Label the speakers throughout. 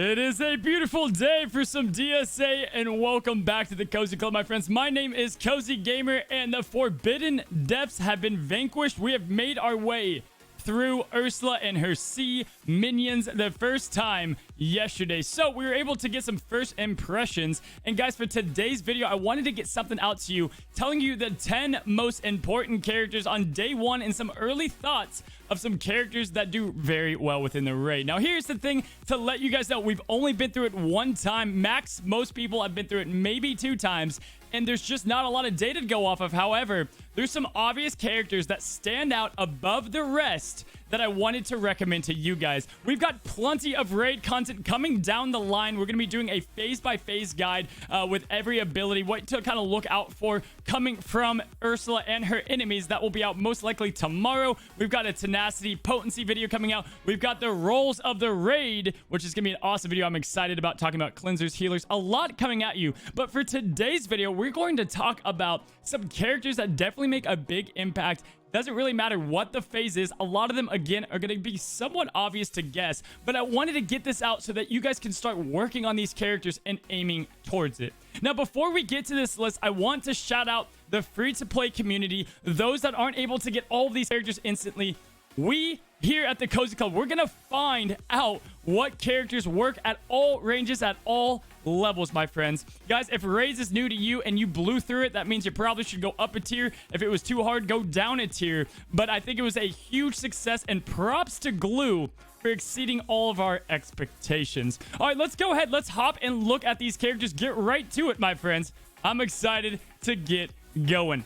Speaker 1: It is a beautiful day for some DSA, and welcome back to the Cozy Club, my friends. My name is Cozy Gamer, and the Forbidden Depths have been vanquished. We have made our way through Ursula and her sea minions the first time yesterday. So we were able to get some first impressions. And guys, for today's video, I wanted to get something out to you, telling you the 10 most important characters on day one and some early thoughts of some characters that do very well within the raid. Now, here's the thing to let you guys know. We've only been through it one time. Max, most people have been through it maybe 2 times. And there's just not a lot of data to go off of. However, there's some obvious characters that stand out above the rest that I wanted to recommend to you guys. We've got plenty of raid content coming down the line. We're going to be doing a phase-by-phase guide with every ability, what to kind of look out for coming from Ursula and her enemies. That will be out most likely tomorrow. We've got a tenacity potency video coming out. We've got the roles of the raid, which is going to be an awesome video. I'm excited about talking about cleansers, healers, a lot coming at you. But for today's video, we're going to talk about some characters that definitely make a big impact. Doesn't really matter what the phase is. A lot of them, again, are going to be somewhat obvious to guess. But I wanted to get this out so that you guys can start working on these characters and aiming towards it. Now, before we get to this list, I want to shout out the free-to-play community. Those that aren't able to get all of these characters instantly. We here at the Cozy Club, we're going to find out what characters work at all ranges, at all levels, my friends. Guys, if Raids is new to you and you blew through it, that means you probably should go up a tier. If it was too hard, go down a tier. But I think it was a huge success, and props to Glue for exceeding all of our expectations. All right, let's go ahead. Let's hop and look at these characters. Get right to it, my friends. I'm excited to get going.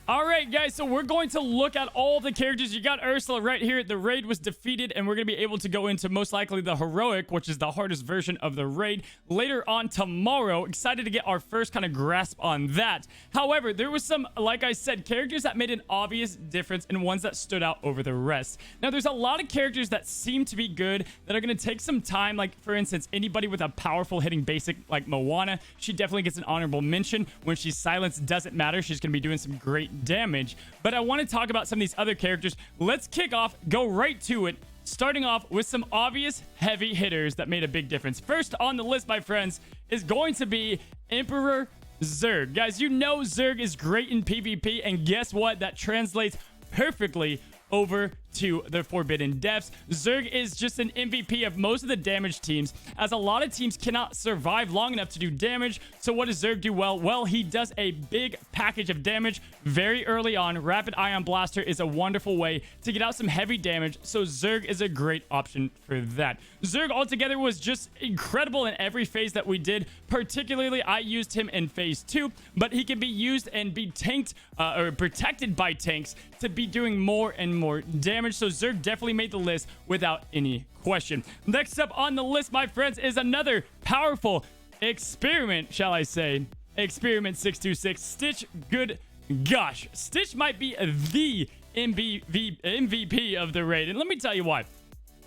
Speaker 1: All right, guys, so we're going to look at all the characters. You got Ursula right here. The raid was defeated, and we're going to be able to go into most likely the heroic, which is the hardest version of the raid, later on tomorrow. Excited to get our first kind of grasp on that. However, there was some, like I said, characters that made an obvious difference and ones that stood out over the rest. Now, there's a lot of characters that seem to be good that are going to take some time. Like, for instance, anybody with a powerful hitting basic like Moana, she definitely gets an honorable mention. When she's silenced, doesn't matter. She's going to be doing some great damage. But I want to talk about some of these other characters. Let's kick off, go right to it, starting off with some obvious heavy hitters that made a big difference. First on the list, my friends, is going to be Emperor Zerg. Guys, you know Zerg is great in PvP, and guess what? That translates perfectly over to the Forbidden Depths. Zerg is just an MVP of most of the damage teams, as a lot of teams cannot survive long enough to do damage. So what does Zerg do well? Well, he does a big package of damage very early on. Rapid Ion Blaster is a wonderful way to get out some heavy damage, so Zerg is a great option for that. Zerg altogether was just incredible in every phase that we did. Particularly, I used him in phase 2, but he can be used and be tanked or protected by tanks to be doing more and more damage. So Zerg definitely made the list without any question. Next up on the list, my friends, is another powerful experiment, shall I say. Experiment 626. Stitch, good gosh. Stitch might be the MVP of the raid. And let me tell you why.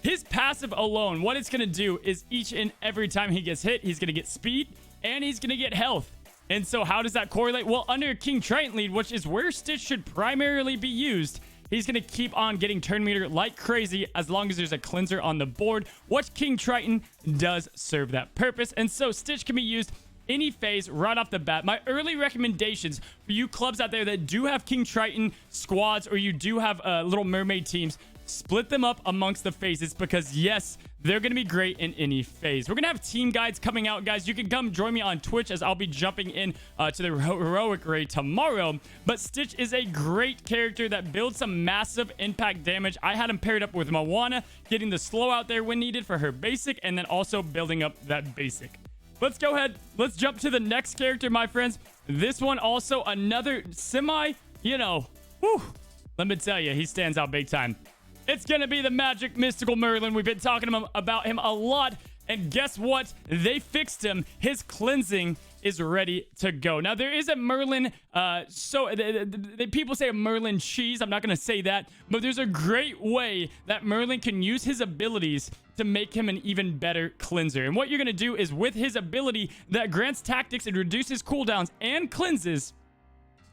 Speaker 1: His passive alone, what it's going to do is each and every time he gets hit, he's going to get speed and he's going to get health. And so how does that correlate? Well, under King Triton lead, which is where Stitch should primarily be used, he's going to keep on getting turn meter like crazy as long as there's a cleanser on the board, which King Triton does serve that purpose. And so Stitch can be used any phase right off the bat. My early recommendations for you clubs out there that do have King Triton squads, or you do have Little Mermaid teams, split them up amongst the phases, because yes, they're going to be great in any phase. We're going to have team guides coming out, guys. You can come join me on Twitch, as I'll be jumping in to the heroic raid tomorrow. But Stitch is a great character that builds some massive impact damage. I had him paired up with Moana, getting the slow out there when needed for her basic, and then also building up that basic. Let's go ahead. Let's jump to the next character, my friends. This one also another semi, whew, let me tell you, he stands out big time. It's going to be the Magic Mystical Merlin. We've been talking about him a lot. And guess what? They fixed him. His cleansing is ready to go. Now, there is a Merlin. People say a Merlin cheese. I'm not going to say that. But there's a great way that Merlin can use his abilities to make him an even better cleanser. And what you're going to do is, with his ability that grants tactics and reduces cooldowns and cleanses,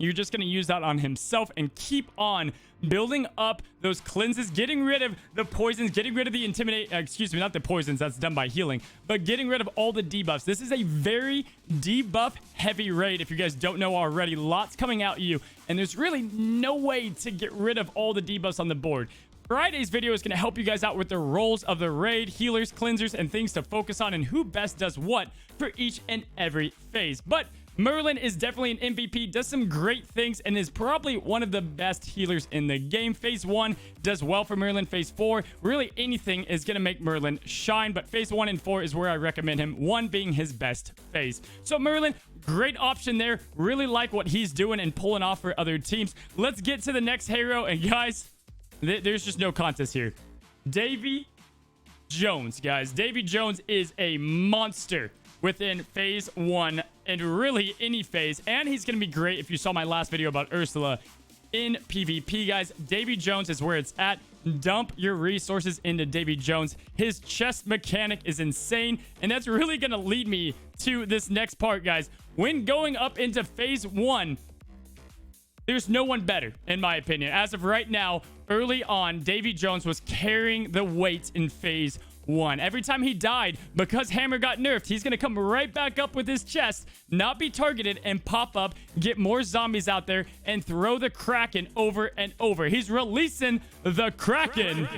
Speaker 1: you're just going to use that on himself and keep on building up those cleanses, getting rid of the poisons, getting rid of the intimidate, excuse me, not the poisons, that's done by healing, but getting rid of all the debuffs. This is a very debuff heavy raid. If you guys don't know already, lots coming out at you, and there's really no way to get rid of all the debuffs on the board. Friday's video is going to help you guys out with the roles of the raid, healers, cleansers, and things to focus on and who best does what for each and every phase. But Merlin is definitely an MVP, does some great things, and is probably one of the best healers in the game. Phase 1 does well for Merlin. Phase 4, really anything is going to make Merlin shine, but phase 1 and 4 is where I recommend him, 1 being his best phase. So Merlin, great option there. Really like what he's doing and pulling off for other teams. Let's get to the next hero, and guys, there's just no contest here. Davy Jones, guys. Davy Jones is a monster within phase 1 and really any phase, and he's gonna be great if you saw my last video about Ursula in PvP, guys. Davy Jones is where it's at. Dump your resources into Davy Jones. His chest mechanic is insane, and that's really gonna lead me to this next part, guys. When going up into phase 1, there's no one better, in my opinion. As of right now, early on, Davy Jones was carrying the weight in phase 1. Every time he died, because Hammer got nerfed, he's going to come right back up with his chest, not be targeted, and pop up, get more zombies out there, and throw the Kraken over and over. He's releasing the Kraken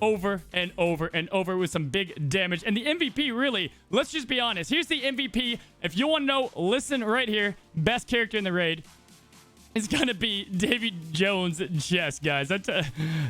Speaker 1: over and over and over with some big damage. And the MVP, really, let's just be honest. Here's the MVP. If you want to know, listen right here. Best character in the raid is gonna be Davy Jones' chest, guys.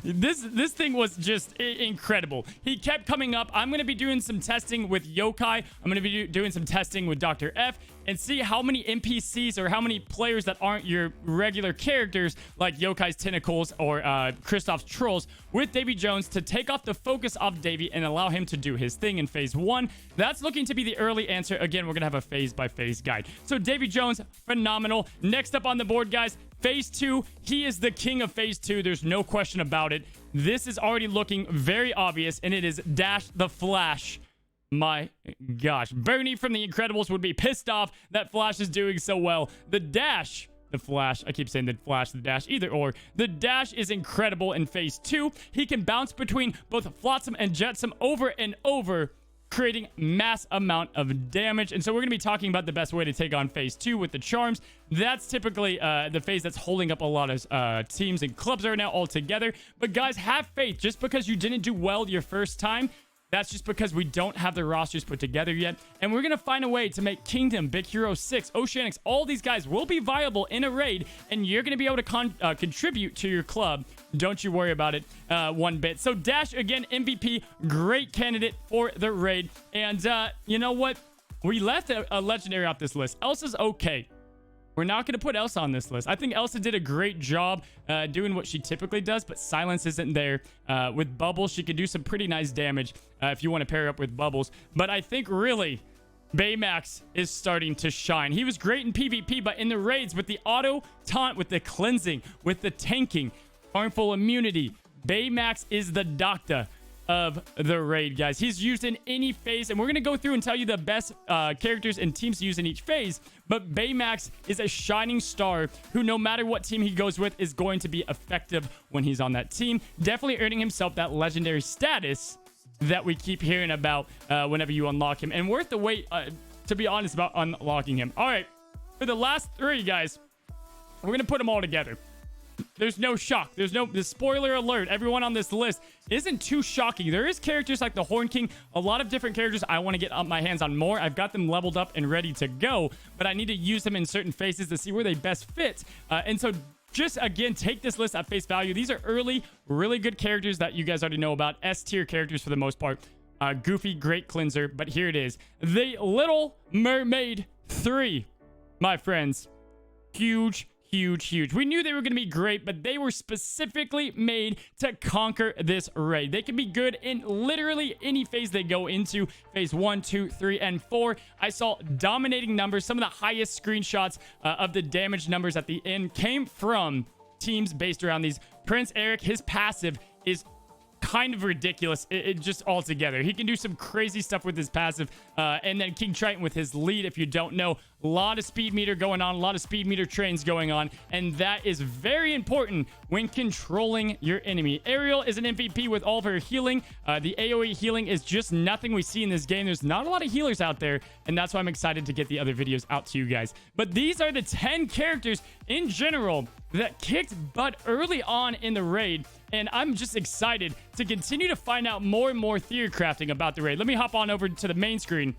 Speaker 1: This thing was just incredible. He kept coming up. I'm gonna be doing some testing with Yokai. I'm gonna be doing some testing with Dr. F and see how many NPCs or how many players that aren't your regular characters like Yokai's Tentacles or Kristoff's Trolls with Davy Jones to take off the focus off Davy and allow him to do his thing in phase 1. That's looking to be the early answer. Again, we're gonna have a phase by phase guide. So Davy Jones, phenomenal. Next up on the board, guys, phase 2. He is the king of phase 2. There's no question about it. This is already looking very obvious, and it is Dash the Flash. My gosh, Bernie from The Incredibles would be pissed off that Flash is doing so well. The Dash, the Flash, I keep saying the Flash, the Dash, either or. The Dash is incredible in phase 2. He can bounce between both Flotsam and Jetsam over and over, creating mass amount of damage. And so we're going to be talking about the best way to take on phase 2 with the charms. That's typically the phase that's holding up a lot of teams and clubs right now all together. But guys, have faith. Just because you didn't do well your first time, that's just because we don't have the rosters put together yet. And we're going to find a way to make Kingdom, Big Hero 6, Oceanics, all these guys will be viable in a raid, and you're going to be able to contribute to your club. Don't you worry about it one bit. So Dash, again, MVP, great candidate for the raid. And you know what? We left a legendary off this list. Elsa's okay. We're not going to put Elsa on this list. I think Elsa did a great job doing what she typically does, but Silence isn't there. With Bubbles, she could do some pretty nice damage if you want to pair her up with Bubbles. But I think really Baymax is starting to shine. He was great in PvP, but in the raids with the auto taunt, with the cleansing, with the tanking, harmful immunity, Baymax is the doctor of the raid, guys. He's used in any phase, and we're going to go through and tell you the best characters and teams to use in each phase. But Baymax is a shining star who, no matter what team he goes with, is going to be effective when he's on that team. Definitely earning himself that legendary status that we keep hearing about whenever you unlock him. And worth the wait, to be honest, about unlocking him. All right, for the last 3, guys, we're going to put them all together. There's no shock. There's no spoiler alert. Everyone on this list isn't too shocking. There is characters like the Horn King, a lot of different characters I want to get my hands on more. I've got them leveled up and ready to go, but I need to use them in certain phases to see where they best fit. And so just, again, take this list at face value. These are early, really good characters that you guys already know about. S-tier characters for the most part. Goofy, great cleanser, but here it is. The Little Mermaid 3, my friends. Huge. We knew they were going to be great, but they were specifically made to conquer this raid. They can be good in literally any phase they go into. Phase 1, 2, 3, and 4. I saw dominating numbers. Some of the highest screenshots of the damage numbers at the end came from teams based around these. Prince Eric, his passive is kind of ridiculous it just altogether. He can do some crazy stuff with his passive, and then King Triton with his lead. If you don't know, a lot of speed meter going on, a lot of speed meter trains going on, and that is very important when controlling your enemy. Ariel is an MVP with all of her healing. The AoE healing is just nothing we see in this game. There's not a lot of healers out there, and that's why I'm excited to get the other videos out to you guys. But these are the 10 characters in general that kicked butt early on in the raid, and I'm just excited to continue to find out more and more theory crafting about the raid. Let me hop on over to the main screen.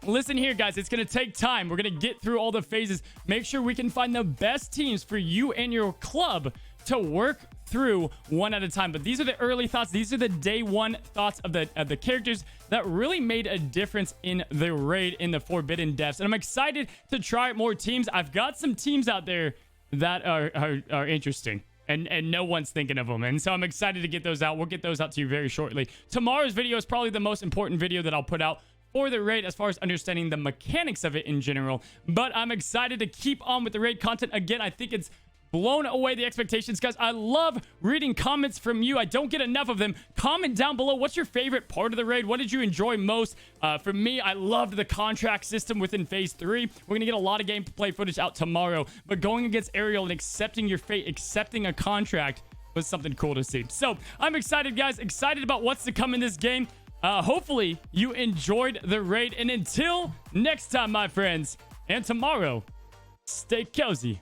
Speaker 1: Listen here, guys, it's going to take time. We're going to get through all the phases, make sure we can find the best teams for you and your club to work through one at a time. But these are the early thoughts. These are the day one thoughts of the characters that really made a difference in the raid in the Forbidden Depths. And I'm excited to try more teams. I've got some teams out there that are interesting. And no one's thinking of them. And so I'm excited to get those out. We'll get those out to you very shortly. Tomorrow's video is probably the most important video that I'll put out for the raid as far as understanding the mechanics of it in general. But I'm excited to keep on with the raid content. Again, I think it's blown away the expectations, guys. I love reading comments from you. I don't get enough of them. Comment down below, what's your favorite part of the raid? What did you enjoy most? For me, I loved the contract system within phase 3. We're gonna get a lot of gameplay footage out tomorrow, but going against Ariel and accepting your fate, accepting a contract, was something cool to see. So I'm excited, guys, excited about what's to come in this game. Hopefully you enjoyed the raid, and until next time, my friends, and tomorrow, stay cozy.